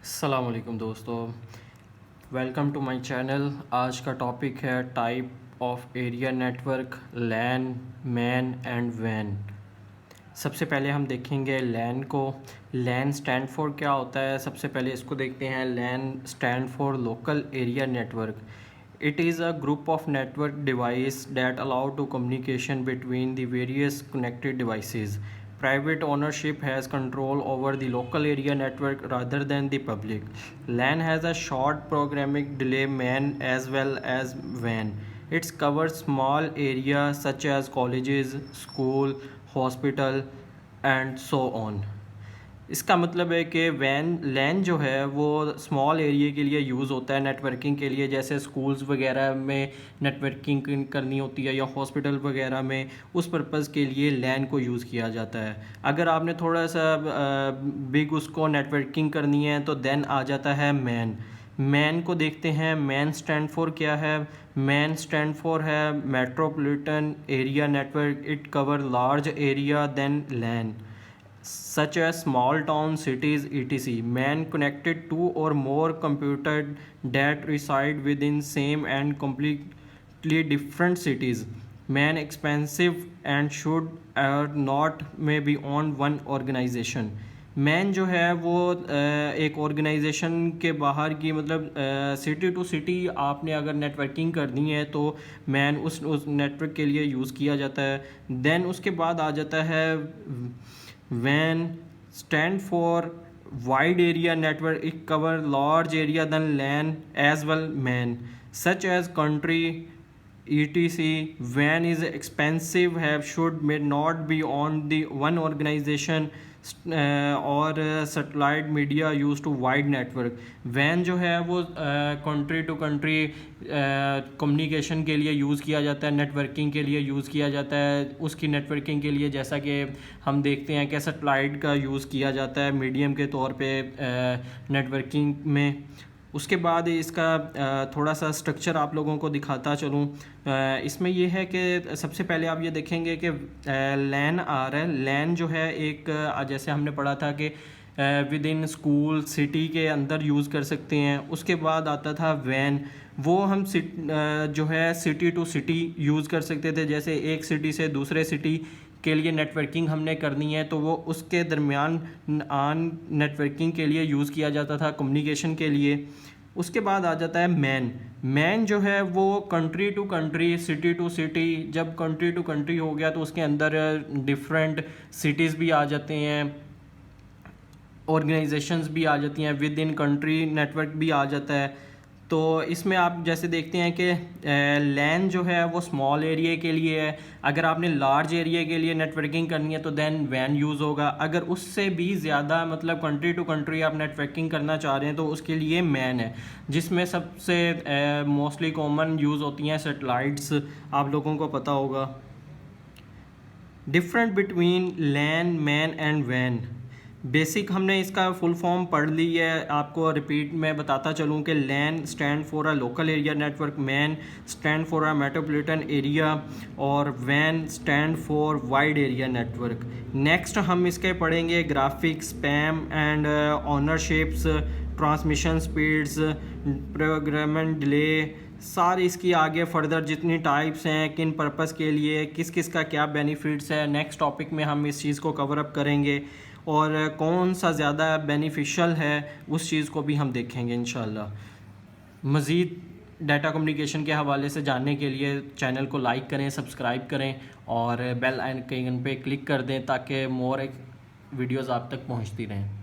अस्सलाम वालेकुम दोस्तों, वेलकम टू माय चैनल। आज का टॉपिक है type of area network, LAN, MAN and वैन। सबसे पहले हम देखेंगे लैन को। लैन स्टैंड फॉर क्या होता है, सबसे पहले इसको देखते हैं। LAN stand for local area network. It is a group of network device that allow to communication between the various connected devices. Private ownership has control over the local area network rather than the public. LAN has a short programming delay MAN as well as WAN. It covers small areas such as colleges, school, hospital and so on. इसका मतलब है कि लैन जो है वो small area के लिए use होता है नेटवर्किंग के लिए, जैसे स्कूल्स वगैरह में नेटवर्किंग करनी होती है या हॉस्पिटल वगैरह में, उस पर्पज़ के लिए लैन को यूज़ किया जाता है। अगर आपने थोड़ा सा बिग उसको नेटवर्किंग करनी है तो देन आ जाता है मैन। मैन को देखते हैं। मैन स्टैंड फॉर क्या है? मैन स्टैंड फॉर है metropolitan area network. It cover large area then LAN such as small towns, cities, etc. Man connected two or more computers that reside within same and completely different cities. Man expensive and should or not may be on one organization. Man जो है वो एक organisation के बाहर की, मतलब city to city आपने अगर नेटवर्किंग करनी है तो मैन उस नेटवर्क के लिए यूज़ किया जाता है। देन उसके बाद आ जाता है WAN stand for wide area network. It cover large area than LAN as well MAN, such as country etc. WAN is expensive, have should may not be on the one organization और satellite media use to wide network. वैन जो है वो country to country communication के लिए use किया जाता है, नेटवर्किंग के लिए यूज़ किया जाता है। उसकी नेटवर्किंग के लिए जैसा कि हम देखते हैं कि सैटेलाइट का यूज़ किया जाता है मीडियम के तौर पे नेटवर्किंग में। उसके बाद इसका थोड़ा सा स्ट्रक्चर आप लोगों को दिखाता चलूँ। इसमें ये है कि सबसे पहले आप ये देखेंगे कि लैन आ रहा है। लैन जो है एक जैसे हमने पढ़ा था कि विद इन स्कूल सिटी के अंदर यूज़ कर सकते हैं। उसके बाद आता था वैन, वो हम जो है सिटी टू सिटी यूज़ कर सकते थे। जैसे एक सिटी से दूसरे सिटी के लिए नेटवर्किंग हमने करनी है तो वो उसके दरमियान नेटवर्किंग के लिए यूज़ किया जाता था, कम्युनिकेशन के लिए। उसके बाद आ जाता है मैन। मैन जो है वो country to country, city to city. जब कंट्री टू कंट्री हो गया तो उसके अंदर डिफरेंट सिटीज़ भी आ जाते हैं, ऑर्गेनाइजेशंस भी आ जाती हैं, विद इन कंट्री नेटवर्क भी आ जाता है। तो इसमें आप जैसे देखते हैं कि लैन जो है वो स्मॉल एरिया के लिए है। अगर आपने लार्ज एरिया के लिए नेटवर्किंग करनी है तो देन वैन यूज़ होगा। अगर उससे भी ज़्यादा, मतलब कंट्री टू कंट्री आप नेटवर्किंग करना चाह रहे हैं तो उसके लिए मैन है, जिसमें सबसे मोस्टली कॉमन यूज़ होती हैं सैटेलाइट्स, आप लोगों को पता होगा। Different between LAN, MAN and वैन। बेसिक हमने इसका फुल फॉर्म पढ़ ली है, आपको रिपीट में बताता चलूँ कि LAN stand for a local area network, MAN stand for a metropolitan area और वैन stand for wide area network. Next हम इसके पढ़ेंगे graphics, spam and ownerships, transmission speeds, programming delay, सारी इसकी आगे फर्दर जितनी टाइप्स हैं, किन पर्पस के लिए, किस किस का क्या बेनिफिट्स है, नेक्स्ट टॉपिक में हम इस चीज़ को कवर अप करेंगे और कौन सा ज़्यादा बेनिफिशियल है उस चीज़ को भी हम देखेंगे इंशाल्लाह। मज़ीद डाटा कम्युनिकेशन के हवाले से जानने के लिए चैनल को लाइक करें, सब्सक्राइब करें और बेल आइकन पे क्लिक कर दें ताकि मोर वीडियोज़ आप तक पहुंचती रहें।